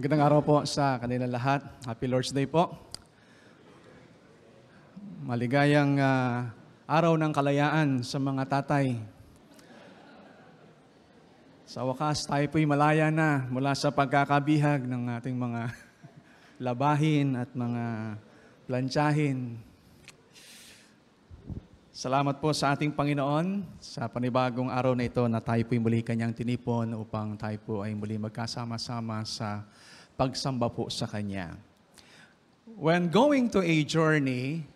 Magandang araw po sa kanilang lahat. Happy Lord's Day po. Maligayang araw ng kalayaan sa mga tatay. Sa wakas, tayo po'y malaya na mula sa pagkakabihag ng ating mga labahin at mga plantsahin. Salamat po sa ating Panginoon sa panibagong araw na ito na tayo po'y muli Kanyang tinipon upang tayo po ay muli magkasama-sama sa pagsamba po sa Kanya. When going to a journey,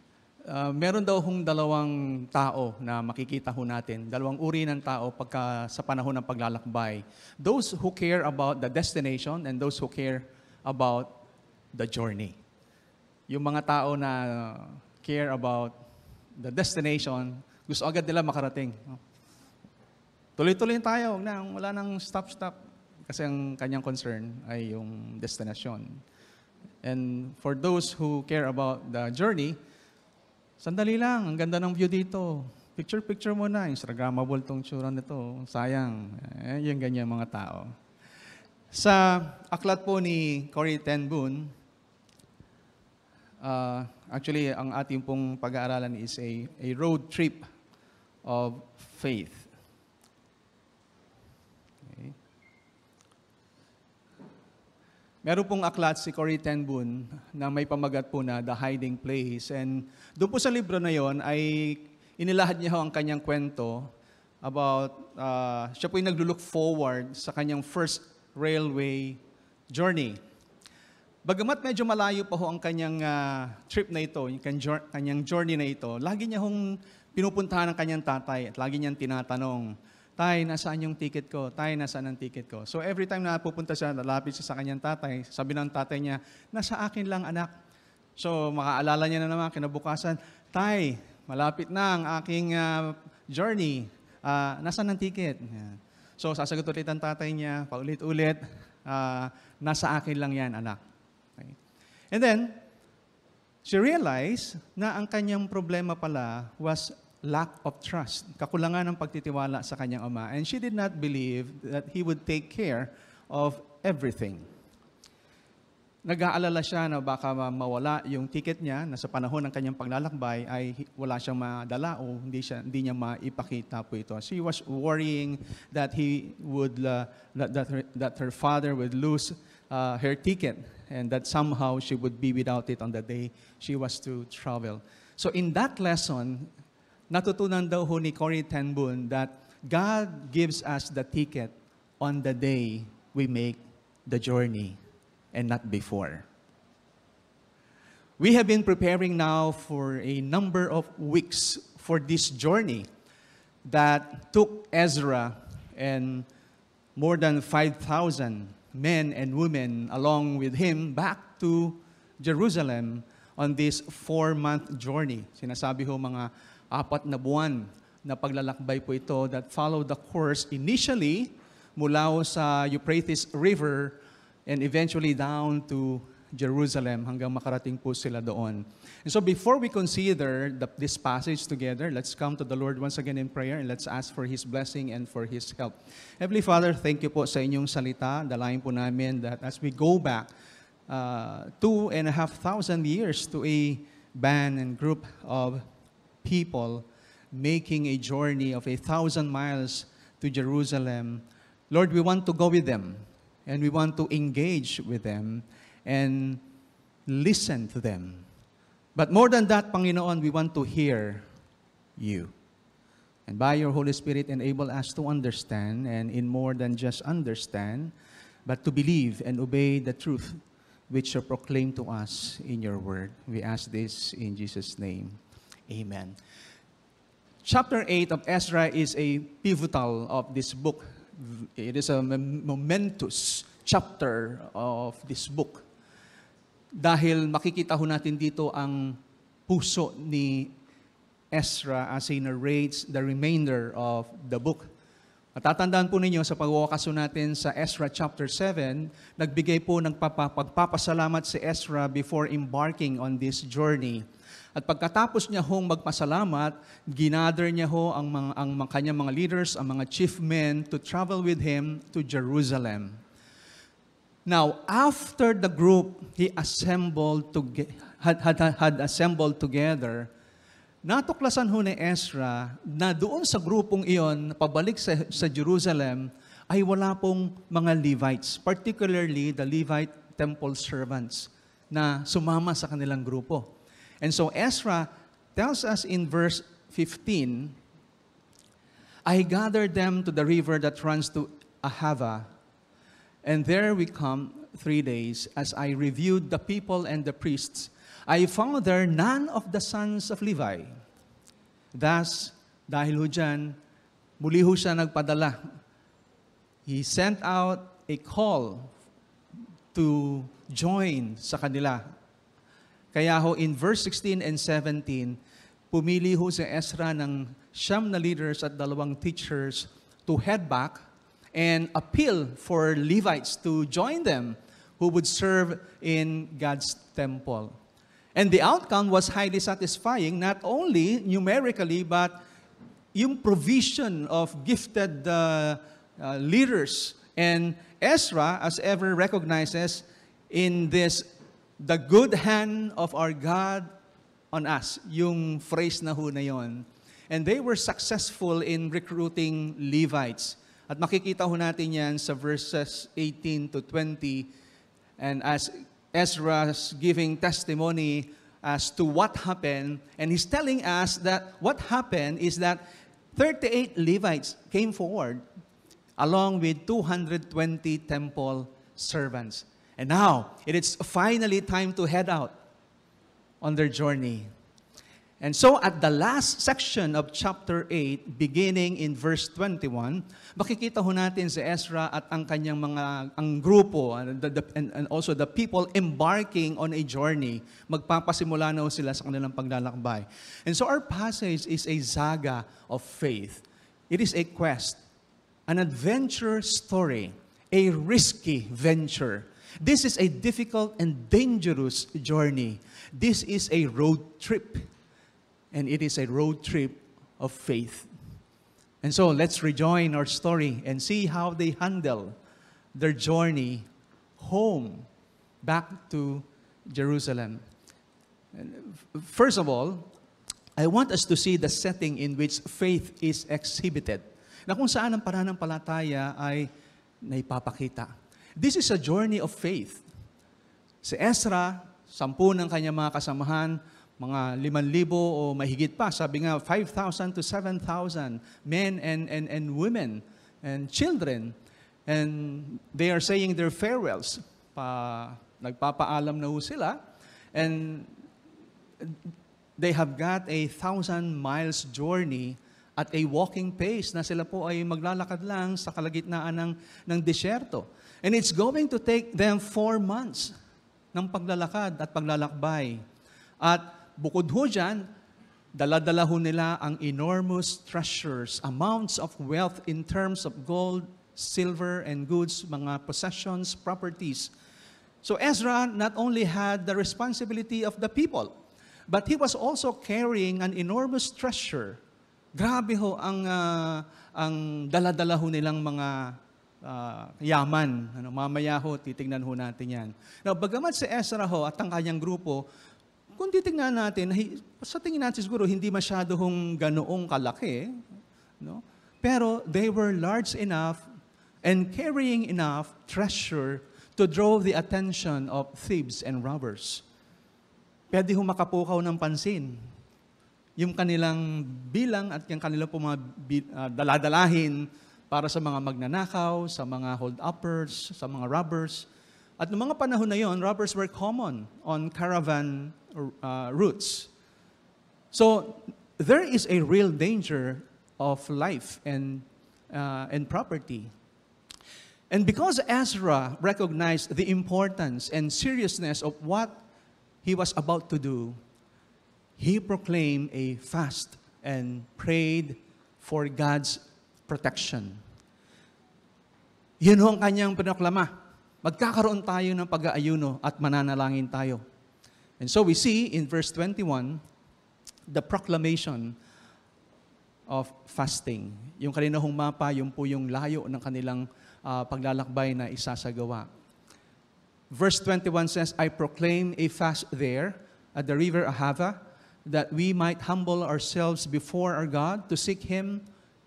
meron daw hong dalawang tao na makikita ho natin. Dalawang uri ng tao pagka sa panahon ng paglalakbay. Those who care about the destination and those who care about the journey. Yung mga tao na care about the destination, gusto agad nila makarating. Tuloy-tuloy tayo, wala nang stop-stop. Kasi ang kanyang concern ay yung destination. And for those who care about the journey, sandali lang, ang ganda ng view dito. Picture-picture mo na, Instagrammable tong tsura nito. Sayang. Yung ganyan mga tao. Sa aklat po ni Corrie ten Boom, actually, ang ating pong pag-aaralan is a road trip of faith. Okay. Meron pong aklat si Corrie ten Boom na may pamagat po na The Hiding Place. And doon po sa libro na yon ay inilahad niya ang kanyang kwento about, siya po yung naglulook forward sa kanyang first railway journey. Bagamat medyo malayo pa ho ang kanyang trip na ito, yung kanyang journey na ito, lagi niya hong pinupuntahan ng kanyang tatay at lagi niyang tinatanong, Tay, nasaan yung ticket ko? Tay, nasaan ang ticket ko? So every time na pupunta siya, lalapit siya sa kanyang tatay, sabi ng tatay niya, nasa akin lang anak. So makaalala niya na naman kinabukasan, Tay, malapit na ang aking journey. Nasaan ang ticket? So sasagot ulit ang tatay niya, paulit-ulit, nasa akin lang yan anak. Okay. And then, she realized na ang kanyang problema pala was lack of trust, kakulangan ng pagtitiwala sa kanyang ama. And she did not believe that he would take care of everything. Nag-aalala siya na baka mawala yung ticket niya na sa panahon ng kanyang paglalakbay ay wala siyang madala o hindi niya maipakita po ito. She was worrying that he would that her father would lose her ticket and that somehow she would be without it on the day she was to travel. So in that lesson, natutunan daw ho ni Corrie ten Boom that God gives us the ticket on the day we make the journey and not before. We have been preparing now for a number of weeks for this journey that took Ezra and more than 5,000 men and women along with him back to Jerusalem on this 4-month journey. Sinasabi ho mga 4 na buwan na paglalakbay po ito that followed the course initially mula sa Euphrates River and eventually down to Jerusalem hanggang makarating po sila doon. And so before we consider this passage together, let's come to the Lord once again in prayer and let's ask for His blessing and for His help. Heavenly Father, thank you po sa inyong salita. Dalayan po namin that as we go back 2,500 years to a band and group of people making a journey of 1,000 miles to Jerusalem, Lord, we want to go with them and we want to engage with them and listen to them. But more than that, Panginoon, we want to hear you. And by your Holy Spirit, enable us to understand, and in more than just understand, but to believe and obey the truth which you proclaim to us in your word. We ask this in Jesus' name. Amen. Chapter 8 of Ezra is a pivotal of this book. It is a momentous chapter of this book. Dahil makikita ho natin dito ang puso ni Ezra as he narrates the remainder of the book. Matatandaan po ninyo sa pagwawakas natin sa Ezra chapter 7, nagbigay po ng pagpapasalamat si Ezra before embarking on this journey. At pagkatapos niya hong magpasalamat, ginather niya ho ang kanyang mga leaders, ang mga chief men to travel with him to Jerusalem. Now, after the group had assembled together, natuklasan ho ni Ezra na doon sa grupong iyon, pabalik sa Jerusalem, ay wala pong mga Levites, particularly the Levite temple servants na sumama sa kanilang grupo. And so Ezra tells us in verse 15, I gathered them to the river that runs to Ahava, and there we come 3 days. As I reviewed the people and the priests, I found there none of the sons of Levi. Thus, dahil ho dyan, muli ho siya nagpadala. He sent out a call to join sa kanila. Kaya ho, in verse 16 and 17, pumili ho si Ezra ng 9 na leaders at 2 teachers to head back and appeal for Levites to join them who would serve in God's temple. And the outcome was highly satisfying, not only numerically, but yung provision of gifted leaders. And Ezra, as ever, recognizes in this, the good hand of our God on us, yung phrase na ho na yun. And they were successful in recruiting Levites. At makikita ho natin yan sa verses 18 to 20. And as Ezra's giving testimony as to what happened, and he's telling us that what happened is that 38 Levites came forward along with 220 temple servants. And now, it is finally time to head out on their journey. And so at the last section of chapter 8, beginning in verse 21, makikita ho natin si Ezra at ang kanyang ang grupo and also the people embarking on a journey. Magpapasimula na ho sila sa kanilang paglalakbay. And so our passage is a saga of faith. It is a quest, an adventure story, a risky venture. This is a difficult and dangerous journey. This is a road trip. And it is a road trip of faith. And so let's rejoin our story and see how they handle their journey home, back to Jerusalem. And first of all, I want us to see the setting in which faith is exhibited. Na kung saan ang pananampalataya ay naipapakita. This is a journey of faith. Si Ezra, 10 ng kanyang mga kasamahan, mga 5,000 o mahigit pa, sabi nga 5,000 to 7,000 men and women and children. And they are saying their farewells. Nagpapaalam na ho sila. And they have got 1,000 miles journey at a walking pace na sila po ay maglalakad lang sa kalagitnaan ng disyerto. And it's going to take them 4 months ng paglalakad at paglalakbay. At bukod ho dyan, dala-dala ho nila ang enormous treasures, amounts of wealth in terms of gold, silver, and goods, mga possessions, properties. So Ezra not only had the responsibility of the people, but he was also carrying an enormous treasure. Grabe ho ang dala-dala ho nilang mga yaman. Mamaya ho, titignan ho natin yan. Now, bagamat si Ezra ho at ang kanyang grupo, kung titignan natin, sa tingin natin siguro, hindi masyado hong ganoong kalaki. No? Pero they were large enough and carrying enough treasure to draw the attention of thieves and robbers. Pwede hong makapukaw ng pansin. Yung kanilang bilang at yung kanilang mga daladalahin para sa mga magnanakaw, sa mga hold-uppers, sa mga robbers. At noong mga panahon na yon, robbers were common on caravan routes. So there is a real danger of life and property. And because Ezra recognized the importance and seriousness of what he was about to do, he proclaimed a fast and prayed for God's protection. Yun ho ang kanyang pinoklama. Magkakaroon tayo ng pag-aayuno at mananalangin tayo. And so we see in verse 21, the proclamation of fasting. Yung kanina hong mapa, yung po yung layo ng kanilang paglalakbay na isasagawa. Verse 21 says, I proclaim a fast there at the river Ahava, that we might humble ourselves before our God to seek Him,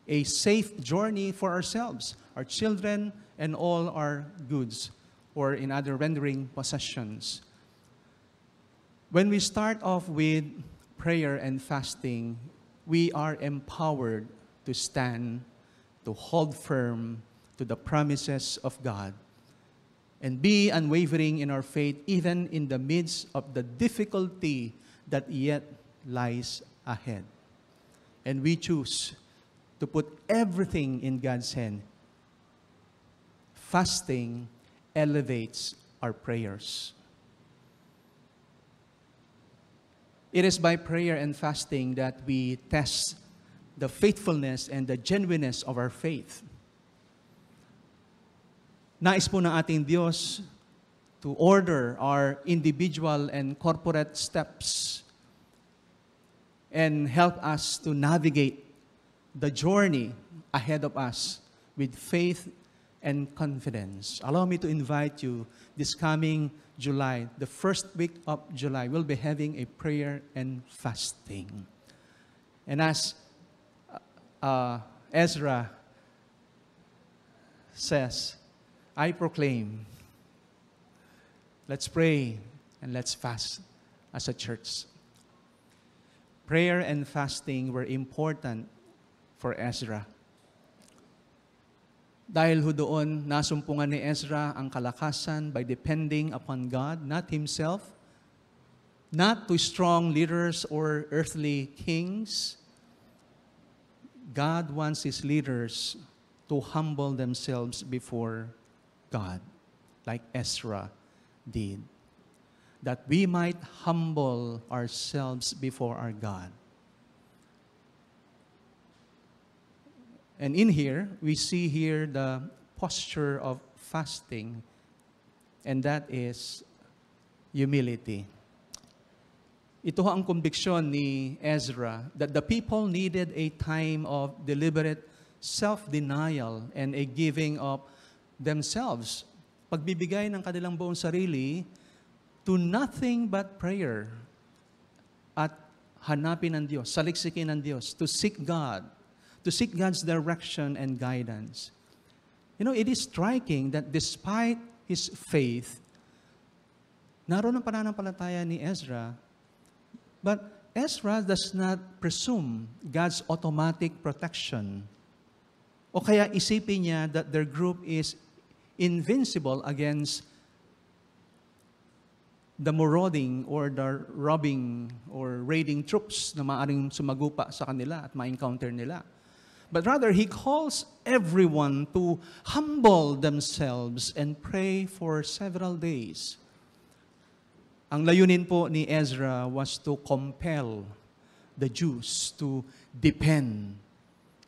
a safe journey for ourselves, our children, and all our goods, or in other rendering, possessions. When we start off with prayer and fasting, we are empowered to stand, to hold firm to the promises of God, and be unwavering in our faith, even in the midst of the difficulty that yet lies ahead. And we choose to put everything in God's hand. Fasting elevates our prayers. It is by prayer and fasting that we test the faithfulness and the genuineness of our faith. Nais po ng ating Diyos to order our individual and corporate steps and help us to navigate the journey ahead of us with faith and confidence. Allow me to invite you this coming July, the first week of July, we'll be having a prayer and fasting. And as Ezra says, I proclaim, let's pray and let's fast as a church. Prayer and fasting were important for Ezra. Dahil ho doon, nasumpungan ni Ezra ang kalakasan by depending upon God, not himself, not to strong leaders or earthly kings. God wants His leaders to humble themselves before God, like Ezra did, that we might humble ourselves before our God. And in here, we see here the posture of fasting, and that is humility. Ito ang conviction ni Ezra that the people needed a time of deliberate self-denial and a giving of themselves, pagbibigay ng kanilang buong sarili to nothing but prayer at hanapin ng Diyos, saliksikin ng Diyos, to seek God, to seek God's direction and guidance. You know, it is striking that despite his faith, naroon ang pananampalataya ni Ezra, but Ezra does not presume God's automatic protection. O kaya isipin niya that their group is invincible against the marauding or the robbing or raiding troops na maaring sumagupa sa kanila at ma-encounter nila. But rather, he calls everyone to humble themselves and pray for several days. Ang layunin po ni Ezra was to compel the Jews to depend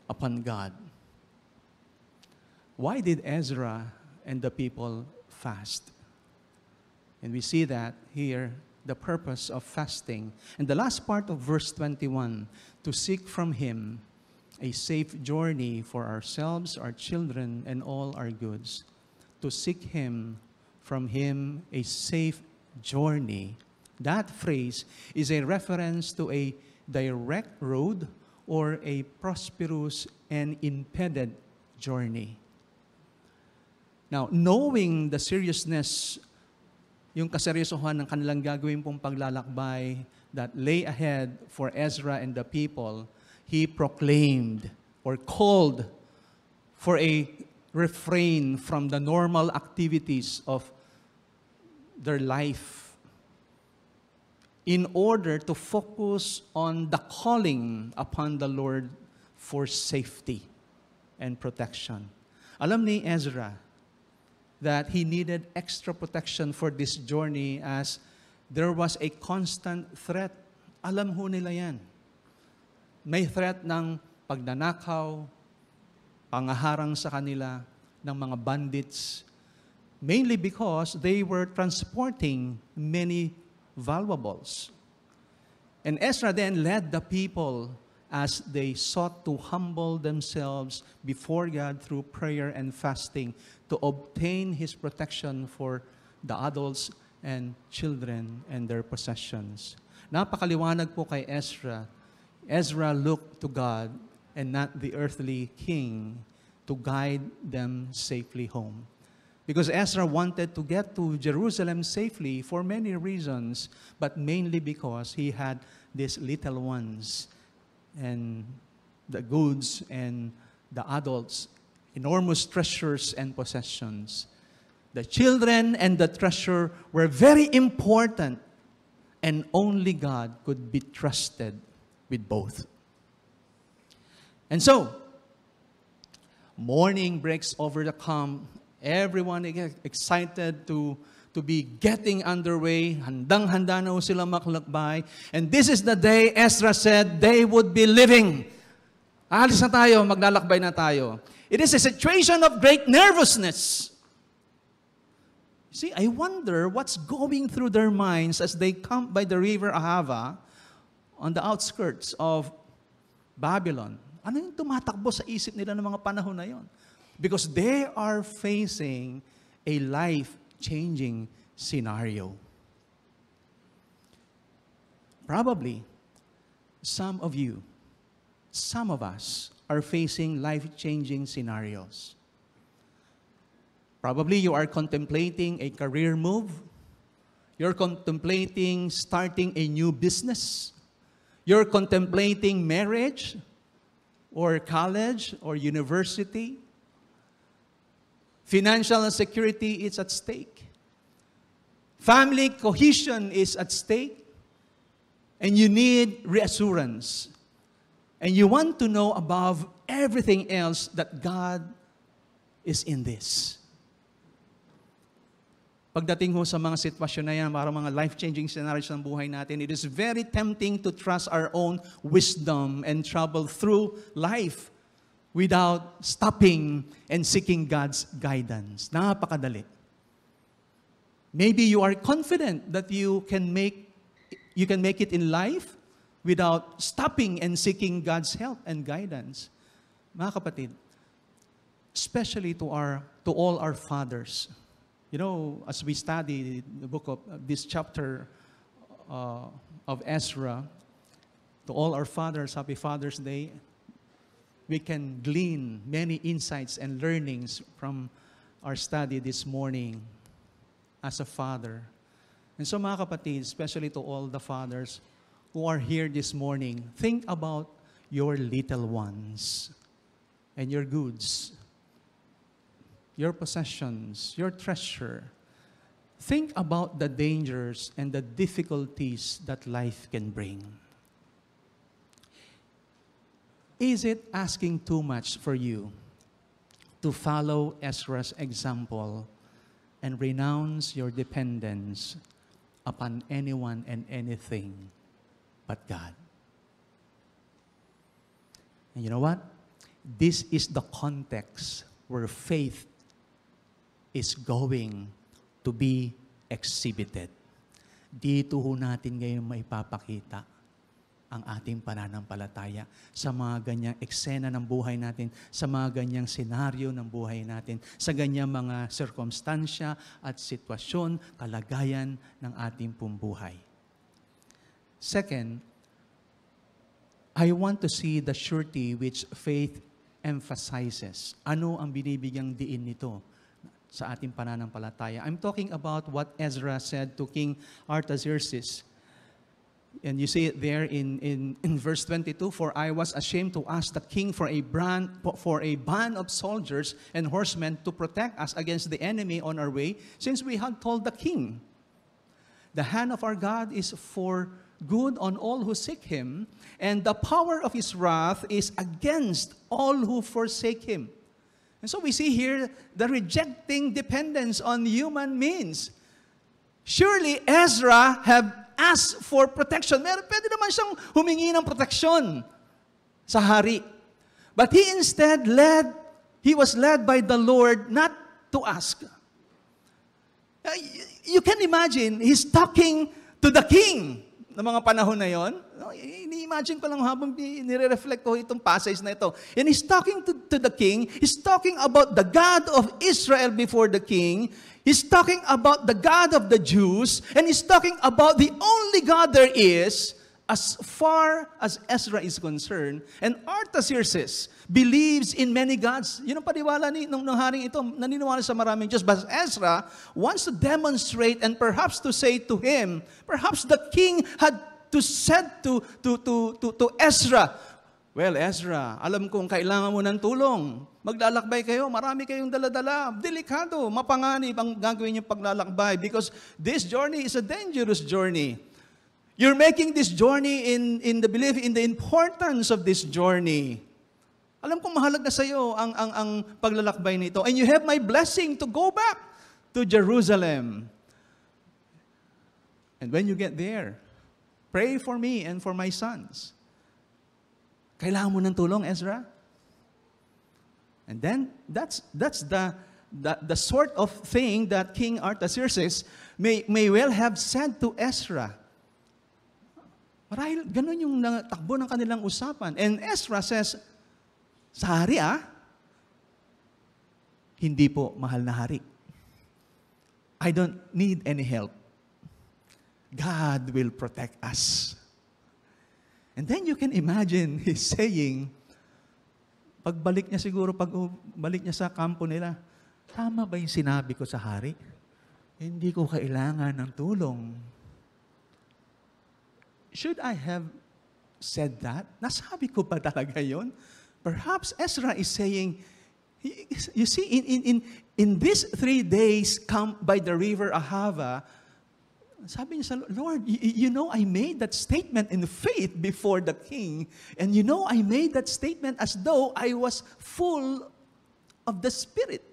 upon God. Why did Ezra and the people fast? And we see that here, the purpose of fasting. And the last part of verse 21, to seek from Him a safe journey for ourselves, our children, and all our goods. To seek from Him a safe journey. That phrase is a reference to a direct road or a prosperous and impeded journey. Now, knowing the seriousness, yung kaseryosohan ng kanilang gagawin pong paglalakbay that lay ahead for Ezra and the people, he proclaimed or called for a refrain from the normal activities of their life in order to focus on the calling upon the Lord for safety and protection. Alam ni Ezra that he needed extra protection for this journey as there was a constant threat. Alam ho nila yan. May threat ng pagnanakaw, pangaharang sa kanila ng mga bandits, mainly because they were transporting many valuables. And Ezra then led the people as they sought to humble themselves before God through prayer and fasting to obtain His protection for the adults and children and their possessions. Napakaliwanag po kay Ezra. Ezra looked to God and not the earthly king to guide them safely home. Because Ezra wanted to get to Jerusalem safely for many reasons, but mainly because he had these little ones and the goods and the adults, enormous treasures and possessions. The children and the treasure were very important, and only God could be trusted with both. And so, morning breaks over the camp. Everyone is excited to be getting underway. Handang-handa na sila maglakbay. And this is the day Ezra said they would be living. Alis na tayo, maglalakbay na tayo. It is a situation of great nervousness. See, I wonder what's going through their minds as they come by the river Ahava on the outskirts of Babylon. Ano yung tumatakbo sa isip nila ng mga panahon na yon? Because they are facing a life-changing scenario. Probably, some of you, some of us are facing life-changing scenarios. Probably you are contemplating a career move. You're contemplating starting a new business. You're contemplating marriage or college or university. Financial security is at stake. Family cohesion is at stake. And you need reassurance. And you want to know above everything else that God is in this. Pagdating ho sa mga sitwasyon na yan, para mga life-changing scenarios ng buhay natin, it is very tempting to trust our own wisdom and travel through life without stopping and seeking God's guidance. Napakadali. Maybe you are confident that you can make it in life without stopping and seeking God's help and guidance. Mga kapatid, especially to all our fathers. You know, as we study the book of this chapter of Ezra, to all our fathers, happy Father's Day. We can glean many insights and learnings from our study this morning as a father. And so mga kapatid, especially to all the fathers who are here this morning, think about your little ones and your goods, your possessions, your treasure. Think about the dangers and the difficulties that life can bring. Is it asking too much for you to follow Ezra's example and renounce your dependence upon anyone and anything but God? And you know what? This is the context where faith is going to be exhibited. Dito ho natin ngayon maipapakita ang ating pananampalataya sa mga ganyang eksena ng buhay natin, sa mga ganyang senaryo ng buhay natin, sa ganyang mga sirkumstansya at sitwasyon, kalagayan ng ating buhay. Second, I want to see the surety which faith emphasizes. Ano ang binibigyang diin nito sa ating pananampalataya? I'm talking about what Ezra said to King Artaxerxes. And you see it there in verse 22, "For I was ashamed to ask the king for a band of soldiers and horsemen to protect us against the enemy on our way, since we had told the king, the hand of our God is for good on all who seek him, and the power of his wrath is against all who forsake him." And so we see here the rejecting dependence on human means. Surely Ezra have asked for protection. Pwede naman siyang humingi ng proteksyon sa hari. But he instead was led by the Lord not to ask. You can imagine, he's talking to the king. ng mga panahon na yon. Ini-imagine ko lang habang nire-reflect ko itong passage na ito. And he's talking to the king. He's talking about the God of Israel before the king. He's talking about the God of the Jews. And he's talking about the only God there is, as far as Ezra is concerned. And Artaxerxes believes in many gods. Yun ang paniwala ng haring ito. Naniniwala sa maraming Diyos. But Ezra wants to demonstrate and perhaps to say to him, perhaps the king had to said to Ezra, well, Ezra, alam kong kailangan mo ng tulong. Maglalakbay kayo, marami kayong daladala. Delikado, mapanganib ang gagawin yung paglalakbay because this journey is a dangerous journey. You're making this journey in the belief in the importance of this journey. Alam kong mahalaga sa iyo ang paglalakbay nito. And you have my blessing to go back to Jerusalem. And when you get there, pray for me and for my sons. Kailangan mo ng tulong, Ezra? And then, that's the sort of thing that King Artaxerxes may well have said to Ezra. Marahil, ganun yung takbo ng kanilang usapan. And Ezra says, sa hari hindi po mahal na hari. I don't need any help. God will protect us. And then you can imagine he's saying, pagbalik niya sa kampo nila, tama ba yung sinabi ko sa hari? Hindi ko kailangan ng tulong. Should I have said that? Nasabi ko pa talaga yun? Perhaps Ezra is saying, you see, in these 3 days come by the river Ahava, sabi niya sa Lord, you know I made that statement in faith before the king, and you know I made that statement as though I was full of the Spirit,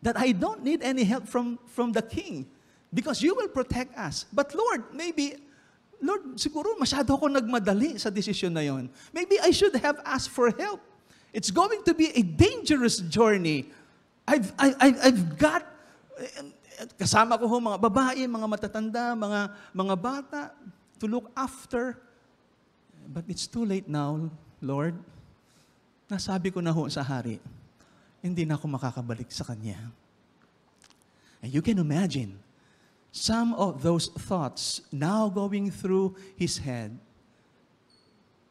that I don't need any help from the king, because you will protect us. But Lord, Lord, siguro masyado ako nagmadali sa desisyon na yon. Maybe I should have asked for help. It's going to be a dangerous journey. I've got, kasama ko mga babae, mga matatanda, mga bata to look after. But it's too late now, Lord. Nasabi ko na ho sa hari, hindi na ako makakabalik sa kanya. And you can imagine, some of those thoughts now going through his head,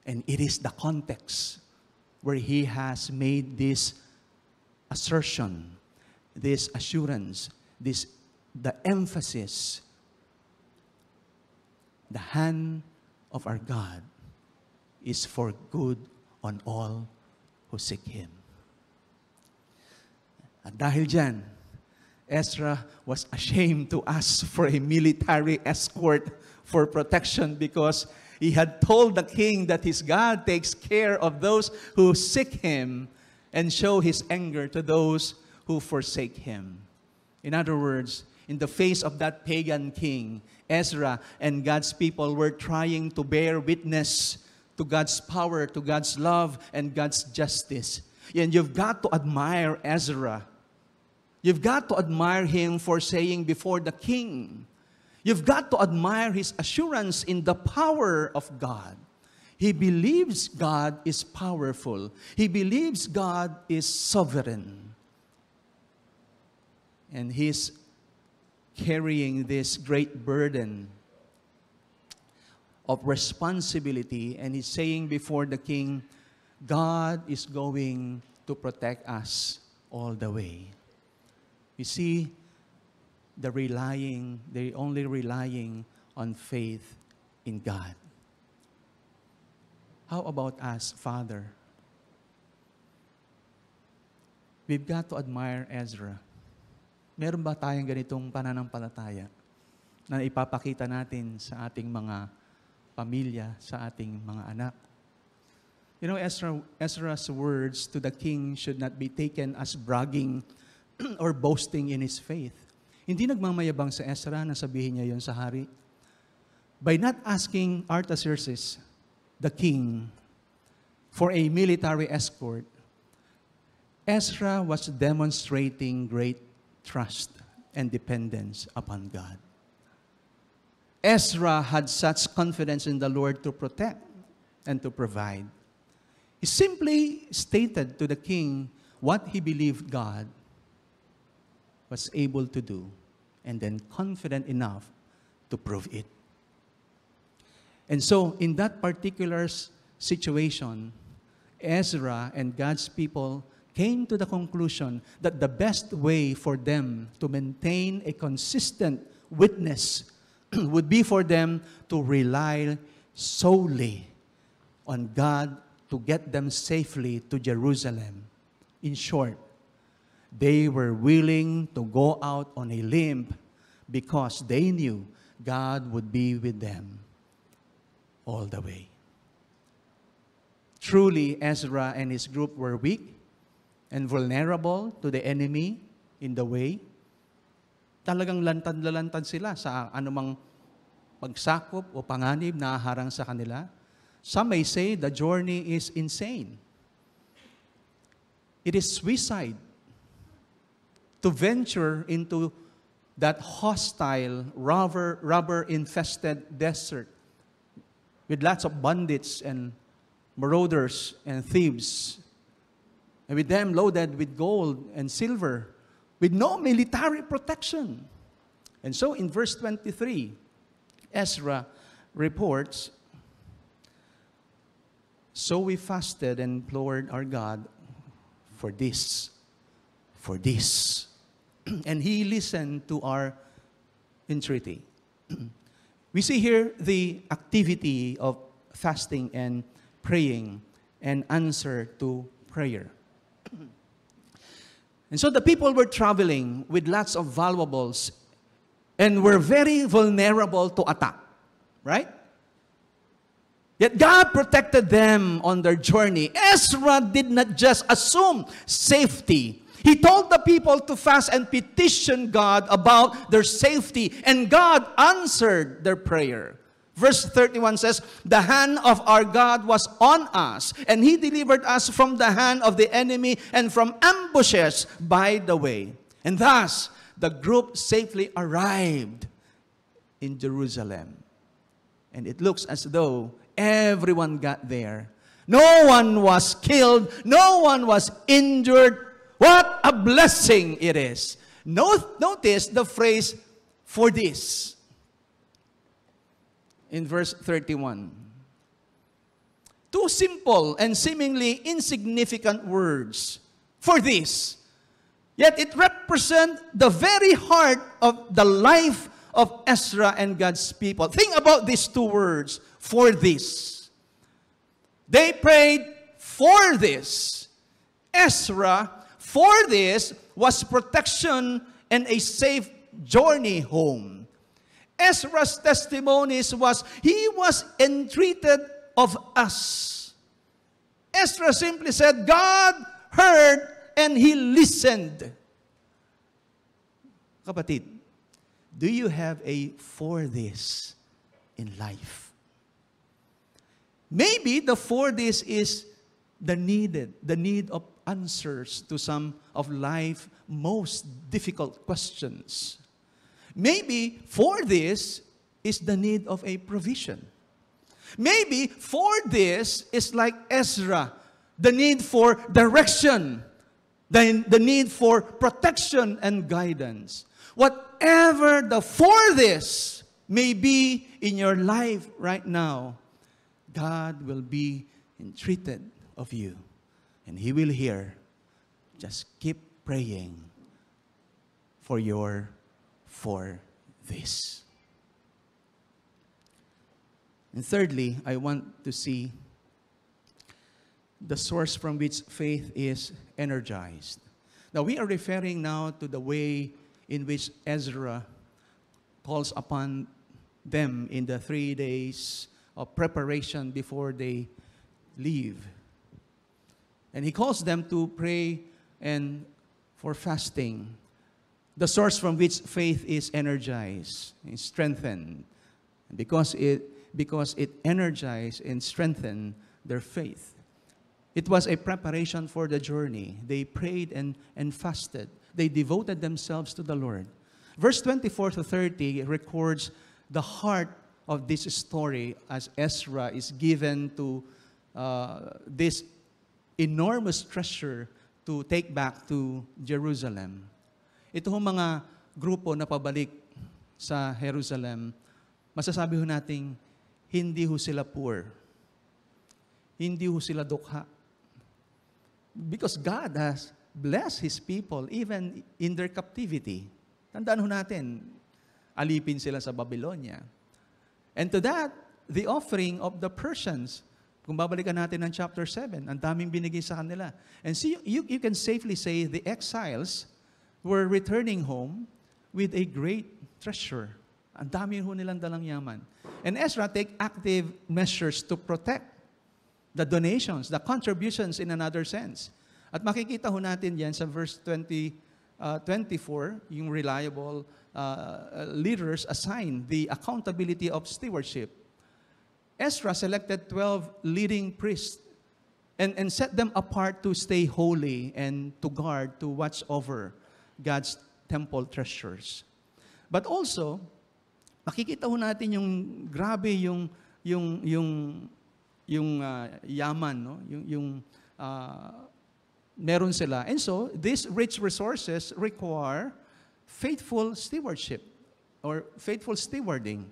and it is the context where he has made this assertion, this assurance, the emphasis. The hand of our God is for good on all who seek Him. At dahil dyan, Ezra was ashamed to ask for a military escort for protection because he had told the king that his God takes care of those who seek Him and show His anger to those who forsake Him. In other words, in the face of that pagan king, Ezra and God's people were trying to bear witness to God's power, to God's love, and God's justice. And you've got to admire Ezra. You've got to admire him for saying before the king. You've got to admire his assurance in the power of God. He believes God is powerful. He believes God is sovereign. And he's carrying this great burden of responsibility, and he's saying before the king, God is going to protect us all the way. You see, they're only relying on faith in God. How about us, Father? We've got to admire Ezra. Meron ba tayong ganitong pananampalataya na ipapakita natin sa ating mga pamilya, sa ating mga anak? You know, Ezra's words to the king should not be taken as bragging or boasting in his faith. Hindi nagmamayabang sa Ezra na sabihin niya yon sa hari. By not asking Artaxerxes, the king, for a military escort, Ezra was demonstrating great trust and dependence upon God. Ezra had such confidence in the Lord to protect and to provide. He simply stated to the king what he believed God was able to do, and then confident enough to prove it. And so, in that particular situation, Ezra and God's people came to the conclusion that the best way for them to maintain a consistent witness would be for them to rely solely on God to get them safely to Jerusalem. In short, they were willing to go out on a limb because they knew God would be with them all the way. Truly, Ezra and his group were weak and vulnerable to the enemy in the way. Talagang lantad sila sa anumang pagsakop o panganib na harang sa kanila. Some may say the journey is insane. It is suicide to venture into that hostile, robber-infested desert with lots of bandits and marauders and thieves, and with them loaded with gold and silver, with no military protection. And so in verse 23, Ezra reports, "So we fasted and implored our God for this. And he listened to our entreaty." We see here the activity of fasting and praying and answer to prayer. And so the people were traveling with lots of valuables and were very vulnerable to attack, right? Yet God protected them on their journey. Ezra did not just assume safety. He told the people to fast and petition God about their safety, and God answered their prayer. Verse 31 says, "The hand of our God was on us, and He delivered us from the hand of the enemy and from ambushes by the way." And thus, the group safely arrived in Jerusalem. And it looks as though everyone got there. No one was killed. No one was injured. What a blessing it is. Notice the phrase, "for this," in verse 31. Two simple and seemingly insignificant words, "for this." Yet it represents the very heart of the life of Ezra and God's people. Think about these two words, "for this." They prayed for this. Ezra, for this, was protection and a safe journey home. Ezra's testimonies was, he was entreated of us. Ezra simply said, God heard and He listened. Kapatid, do you have a "for this" in life? Maybe the "for this" is the need of answers to some of life's most difficult questions. Maybe "for this" is the need of a provision. Maybe "for this" is like Ezra, the need for direction, the need for protection and guidance. Whatever the "for this" may be in your life right now, God will be entreated of you, and He will hear. Just keep praying for your "for this." And thirdly, I want to see the source from which faith is energized. Now, we are referring now to the way in which Ezra calls upon them in the 3 days of preparation before they leave. And he calls them to pray and for fasting. The source from which faith is energized, is strengthened. Because it energized and strengthened their faith. It was a preparation for the journey. They prayed and fasted. They devoted themselves to the Lord. Verse 24 to 30 records the heart of this story as Ezra is given to this enormous treasure to take back to Jerusalem. Ito hong mga grupo na pabalik sa Jerusalem, masasabi ho nating hindi ho sila poor. Hindi ho sila dukha. Because God has blessed His people even in their captivity. Tandaan ho natin, alipin sila sa Babylonia. And to that, the offering of the Persians, kung babalikan natin ng chapter 7, ang daming binigay sa kanila. And so you can safely say the exiles were returning home with a great treasure. Ang dami ho nilang dalang yaman. And Ezra take active measures to protect the donations, the contributions in another sense. At makikita ho natin yan sa verse 24, yung reliable leaders assign the accountability of stewardship. Ezra selected 12 leading priests and set them apart to stay holy and to guard, to watch over God's temple treasures. But also, makikita ho natin yung grabe yung yaman, no? Meron sila. And so, these rich resources require faithful stewardship or faithful stewarding.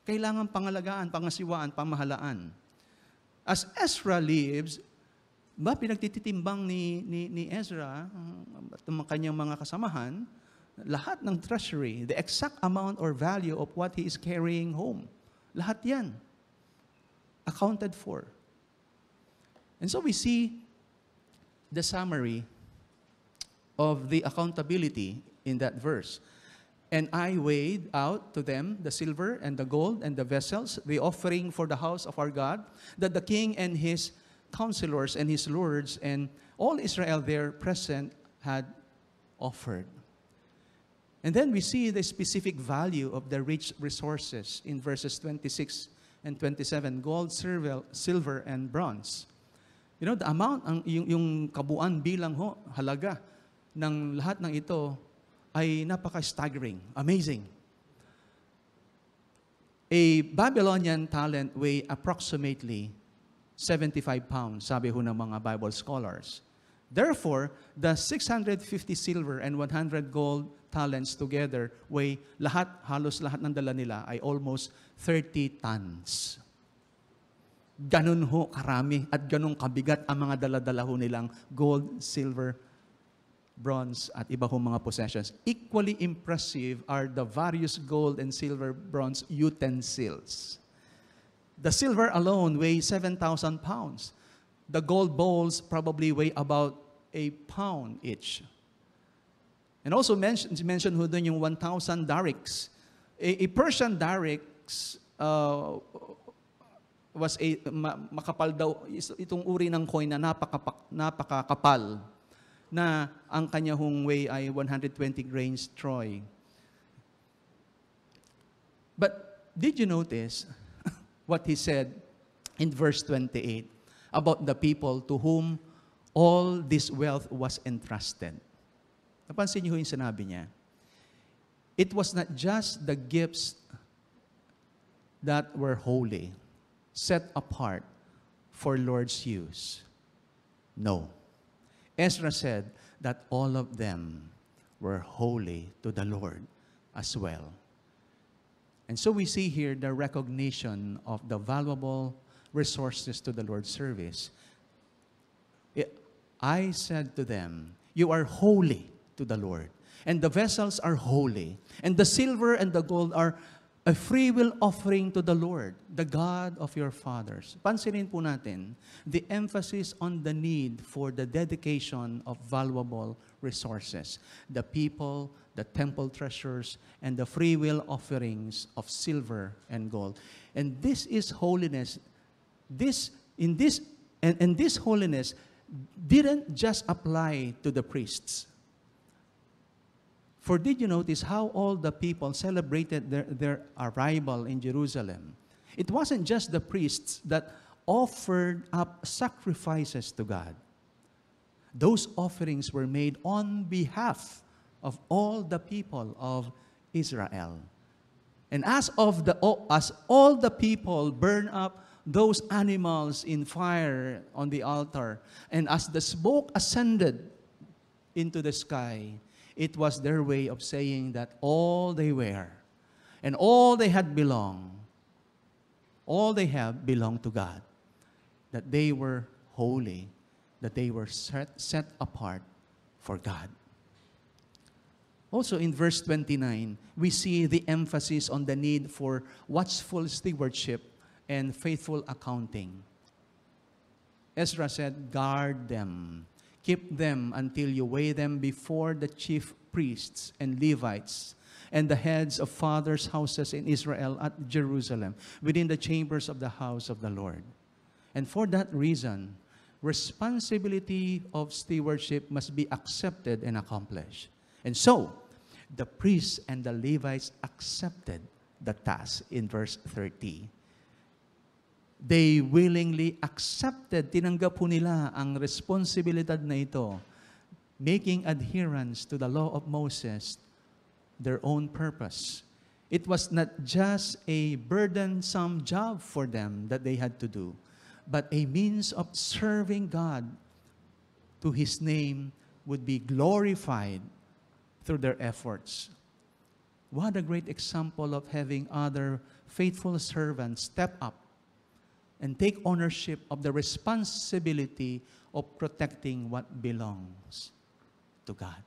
Kailangan pangalagaan, pangasiwaan, pamahalaan. As Ezra lives, pinagtititimbang ni Ezra at ng kanyang mga kasamahan, lahat ng treasury, the exact amount or value of what he is carrying home. Lahat yan. Accounted for. And so we see the summary of the accountability in that verse. And I weighed out to them the silver and the gold and the vessels, the offering for the house of our God, that the king and his counselors and his lords and all Israel there present had offered. And then we see the specific value of the rich resources in verses 26 and 27, gold, silver, and bronze. You know, the amount, yung kabuuan bilang halaga ng lahat ng ito ay napaka-staggering, amazing. A Babylonian talent weigh approximately 75 pounds, sabi ho ng mga Bible scholars. Therefore, the 650 silver and 100 gold talents together weigh halos lahat ng dala nila ay almost 30 tons. Ganun ho karami at ganun kabigat ang mga dala-dala ho nilang gold, silver, bronze at iba hong mga possessions. Equally impressive are the various gold and silver, bronze utensils. The silver alone weighs 7,000 pounds. The gold bowls probably weigh about a pound each. And also mention ho doon yung 1,000 darics. A Persian darics was makapal daw, itong uri ng coin na napakakapal na ang kanya hong weigh ay 120 grains troy. But did you notice what he said in verse 28 about the people to whom all this wealth was entrusted? Napansin niyo yung sinabi niya? It was not just the gifts that were holy, set apart for Lord's use. No. Ezra said that all of them were holy to the Lord as well. And so we see here the recognition of the valuable resources to the Lord's service. I said to them, you are holy to the Lord, and the vessels are holy, and the silver and the gold are a free will offering to the Lord, the God of your fathers. Pansinin po natin the emphasis on the need for the dedication of valuable resources. The people, the temple treasures, and the free will offerings of silver and gold. And this is holiness. This holiness didn't just apply to the priests. For did you notice how all the people celebrated their arrival in Jerusalem? It wasn't just the priests that offered up sacrifices to God. Those offerings were made on behalf of all the people of Israel. And as all the people burn up those animals in fire on the altar, and as the smoke ascended into the sky, it was their way of saying that all they were and all they had belonged, all they have belonged to God, that they were holy, that they were set apart for God. Also in verse 29, we see the emphasis on the need for watchful stewardship and faithful accounting. Ezra said, guard them, keep them until you weigh them before the chief priests and Levites and the heads of fathers' houses in Israel at Jerusalem, within the chambers of the house of the Lord. And for that reason, responsibility of stewardship must be accepted and accomplished. And so, the priests and the Levites accepted the task in verse 30. They willingly accepted, tinanggap po nila ang responsibilidad na ito, making adherence to the law of Moses their own purpose. It was not just a burdensome job for them that they had to do, but a means of serving God to His name would be glorified through their efforts. What a great example of having other faithful servants step up and take ownership of the responsibility of protecting what belongs to God.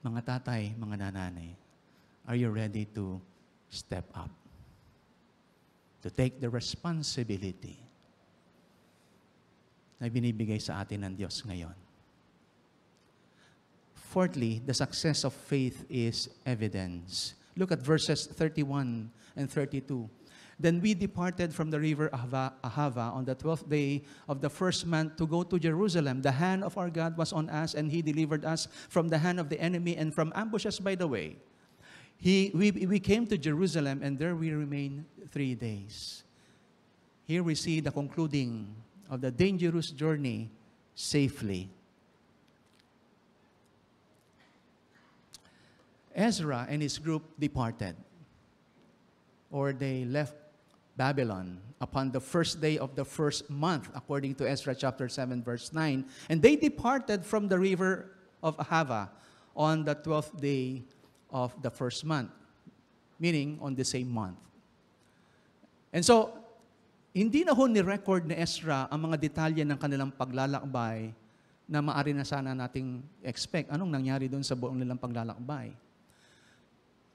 Mga tatay, mga nanay, are you ready to step up? To take the responsibility na binibigay sa atin ng Diyos ngayon. Fourthly, the success of faith is evidence. Look at verses 31 and 32. Then we departed from the river Ahava on the 12th day of the first month to go to Jerusalem. The hand of our God was on us, and He delivered us from the hand of the enemy and from ambushes by the way. We came to Jerusalem, and there we remained 3 days. Here we see the concluding of the dangerous journey safely. Ezra and his group departed, or they left Babylon upon the first day of the first month, according to Ezra chapter 7, verse 9. And they departed from the river of Ahava on the 12th day of the first month, meaning on the same month. And so, hindi na ho ni-record ni Ezra ang mga detalye ng kanilang paglalakbay na maaari na sana nating expect. Anong nangyari doon sa buong nilang paglalakbay?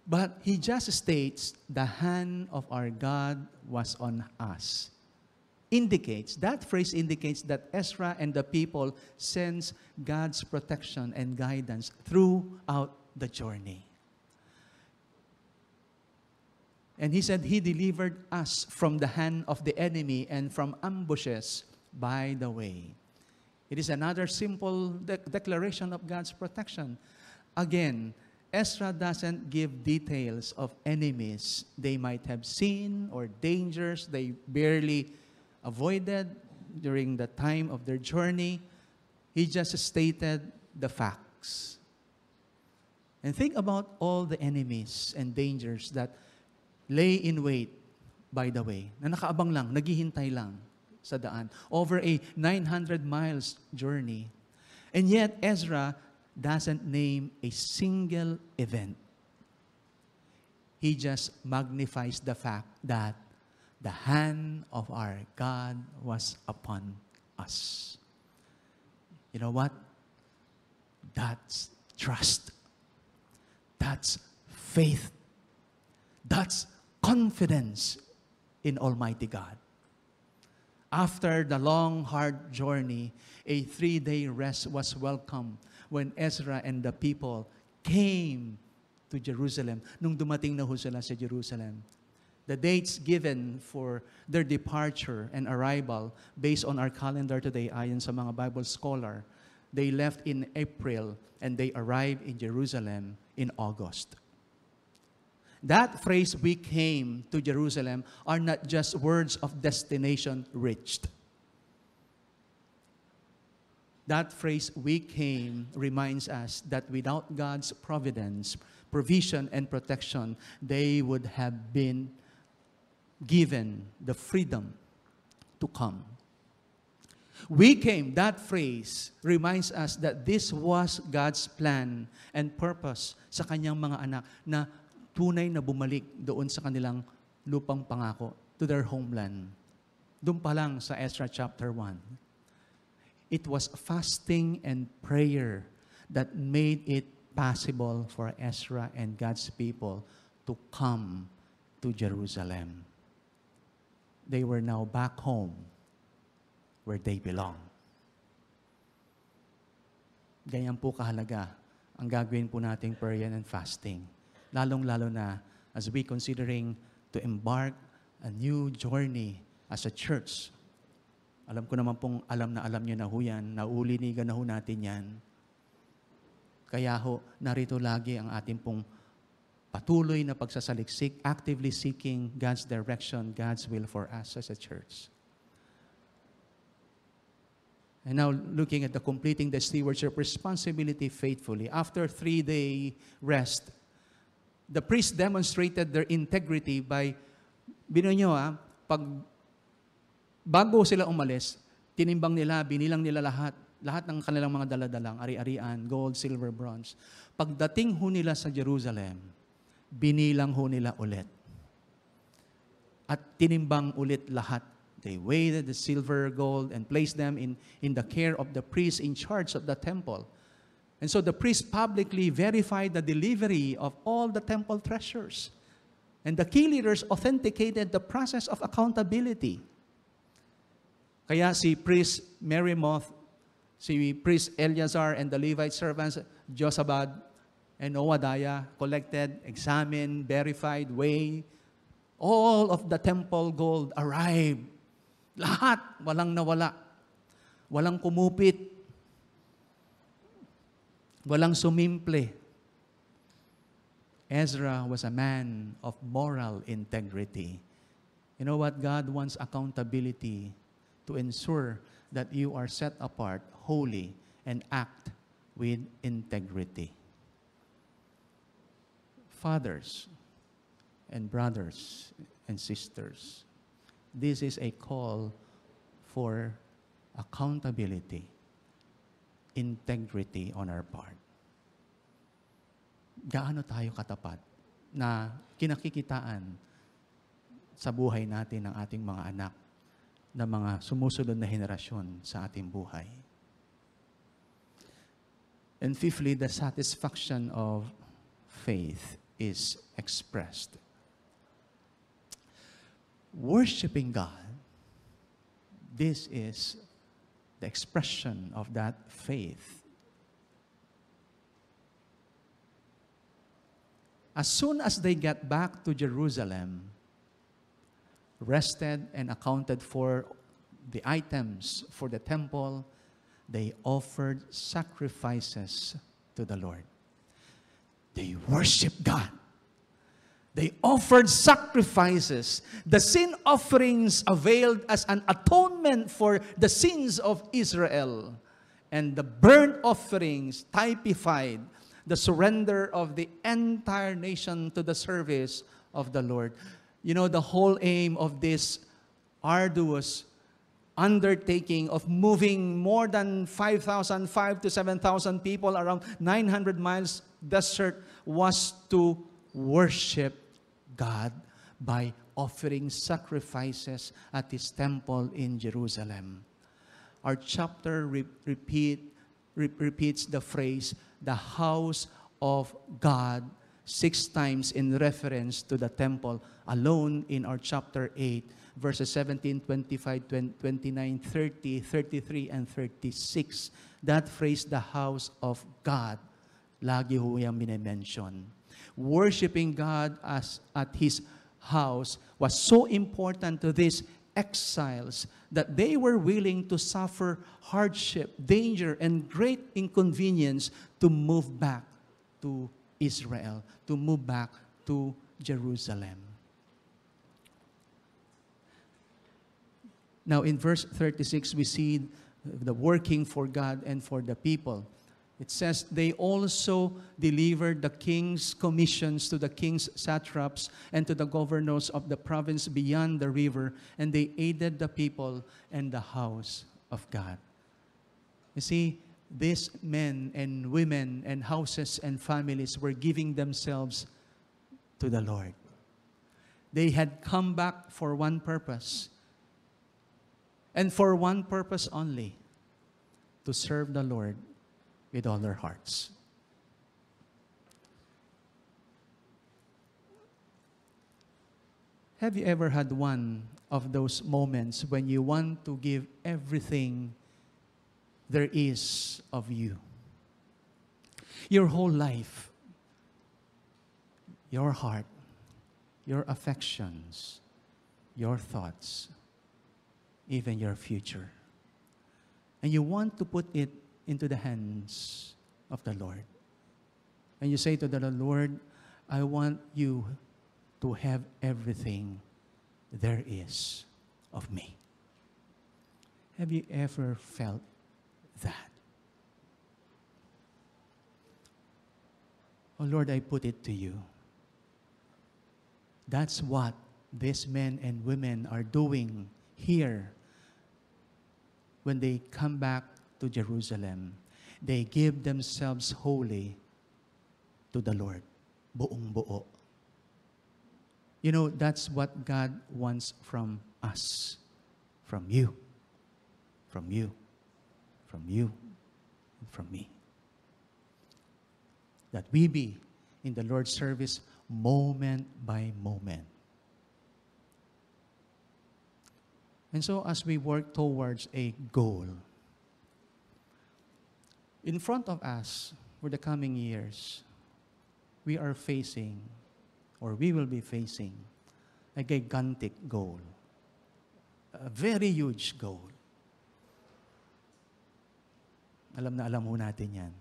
But he just states, the hand of our God was on us. That phrase indicates that Ezra and the people sense God's protection and guidance throughout the journey. And he said, He delivered us from the hand of the enemy and from ambushes by the way. It is another simple declaration of God's protection. Again, Ezra doesn't give details of enemies they might have seen or dangers they barely avoided during the time of their journey. He just stated the facts. And think about all the enemies and dangers that lay in wait by the way, na nakaabang lang, naghihintay lang sa daan, over a 900 miles journey. And yet, Ezra doesn't name a single event. He just magnifies the fact that the hand of our God was upon us. You know what? That's trust. That's faith. That's confidence in Almighty God. After the long, hard journey, a 3-day rest was welcome when Ezra and the people came to Jerusalem. Nung dumating na ho sila sa Jerusalem. The dates given for their departure and arrival based on our calendar today, ayon sa mga Bible scholar, they left in April and they arrived in Jerusalem in August. That phrase, we came to Jerusalem, are not just words of destination reached. That phrase, we came, reminds us that without God's providence, provision and protection, they would have been given the freedom to come. We came, that phrase reminds us that this was God's plan and purpose sa kanyang mga anak na tunay na bumalik doon sa kanilang lupang pangako, to their homeland. Doon pa lang sa Ezra chapter 1. It was fasting and prayer that made it possible for Ezra and God's people to come to Jerusalem. They were now back home where they belong. Ganyan po kahalaga ang gagawin po nating prayer and fasting. Lalong-lalo na as we considering to embark a new journey as a church. Alam ko naman pong alam nyo na ho yan, naulinigan na ho natin yan. Kaya ho, narito lagi ang ating pong patuloy na pagsasaliksik, actively seeking God's direction, God's will for us as a church. And now, looking at the completing the stewardship responsibility faithfully. After 3-day rest, the priests demonstrated their integrity by, bago sila umalis, tinimbang nila, binilang nila lahat ng kanilang mga daladalang, ari-arian, gold, silver, bronze. Pagdating ho nila sa Jerusalem, binilang ho nila ulit. At tinimbang ulit lahat. They weighed the silver, gold, and placed them in the care of the priests in charge of the temple. And so the priests publicly verified the delivery of all the temple treasures. And the key leaders authenticated the process of accountability. Kaya si priest Merimoth, si priest Eleazar, and the Levite servants, Josabad and Noadiah, collected, examined, verified, weighed. All of the temple gold arrived. Lahat, walang nawala. Walang kumupit. Walang sumimple. Ezra was a man of moral integrity. You know what? God wants accountability to ensure that you are set apart, holy, and act with integrity. Fathers and brothers and sisters, this is a call for accountability, integrity on our part. Gaano tayo katapat na kinakikitaan sa buhay natin ng ating mga anak na mga sumusunod na henerasyon sa ating buhay. And fifthly, the satisfaction of faith is expressed. Worshiping God, this is the expression of that faith. As soon as they got back to Jerusalem, rested and accounted for the items for the temple, they offered sacrifices to the Lord. They worshiped God. They offered sacrifices. The sin offerings availed as an atonement for the sins of Israel. And the burnt offerings typified the surrender of the entire nation to the service of the Lord. You know, the whole aim of this arduous undertaking of moving more than 5,000 to 7,000 people around 900 miles desert was to worship God by offering sacrifices at His temple in Jerusalem. Our chapter repeats the phrase, the house of God, 6 times in reference to the temple alone in our chapter 8, verses 17, 25, 29, 30, 33, and 36. That phrase, the house of God, lagi ho yung minimension. Worshipping God at His house was so important to these exiles that they were willing to suffer hardship, danger, and great inconvenience to move back to Israel, to move back to Jerusalem. Now in verse 36, we see the working for God and for the people. It says, they also delivered the king's commissions to the king's satraps and to the governors of the province beyond the river, and they aided the people and the house of God. You see, these men and women and houses and families were giving themselves to the Lord. They had come back for one purpose, and for one purpose only, to serve the Lord with all their hearts. Have you ever had one of those moments when you want to give everything there is of you? Your whole life, your heart, your affections, your thoughts, even your future. And you want to put it into the hands of the Lord. And you say to the Lord, I want you to have everything there is of me. Have you ever felt that? Oh Lord, I put it to you. That's what these men and women are doing here when they come back to Jerusalem. They give themselves wholly to the Lord. Buong buo. You know, that's what God wants from us. From you. From you. From you. And from me. That we be in the Lord's service moment by moment. And so as we work towards a goal, in front of us for the coming years, we are facing, or we will be facing, a gigantic goal. A very huge goal. Alam na alam ho natin yan.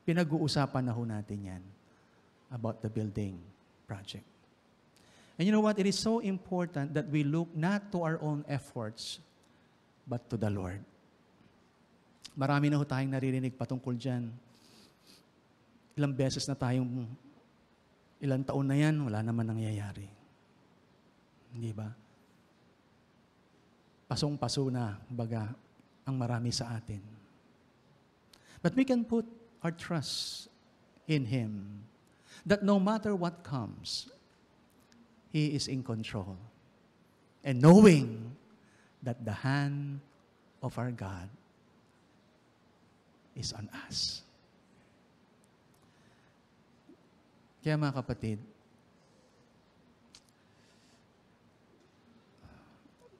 Pinag-uusapan na ho natin yan about the building project. And you know what? It is so important that we look not to our own efforts, but to the Lord. Marami na ho tayong naririnig patungkol dyan. Ilang beses na tayong, ilang taon na yan, wala naman nangyayari. Hindi ba? Pasong-paso na, baga, ang marami sa atin. But we can put our trust in Him, that no matter what comes, He is in control. And knowing that the hand of our God is on us. Kaya mga kapatid,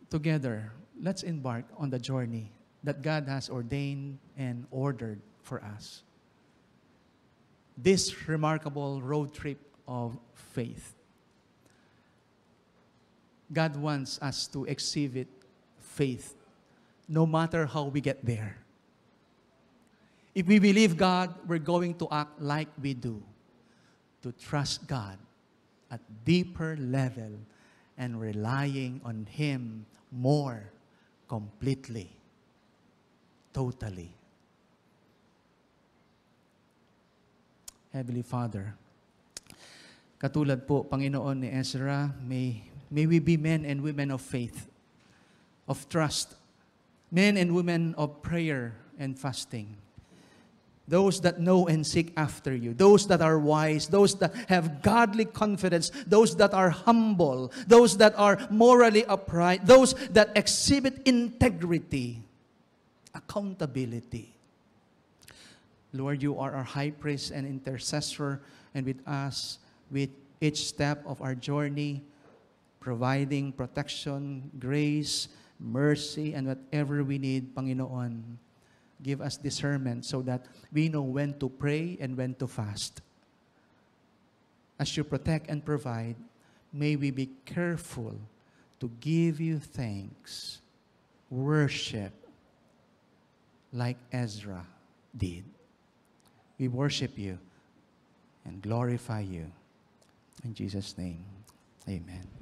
together, let's embark on the journey that God has ordained and ordered for us. This remarkable road trip of faith. God wants us to exhibit faith no matter how we get there. If we believe God, we're going to act like we do, to trust God at deeper level and relying on Him more completely, totally. Heavenly Father, katulad po, Panginoon ni Ezra, may we be men and women of faith, of trust, men and women of prayer and fasting. Those that know and seek after you, those that are wise, those that have godly confidence, those that are humble, those that are morally upright, those that exhibit integrity, accountability. Lord, you are our high priest and intercessor, and with us, with each step of our journey, providing protection, grace, mercy, and whatever we need, Panginoon. Give us discernment so that we know when to pray and when to fast. As you protect and provide, may we be careful to give you thanks, worship, like Ezra did. We worship you and glorify you. In Jesus' name, amen.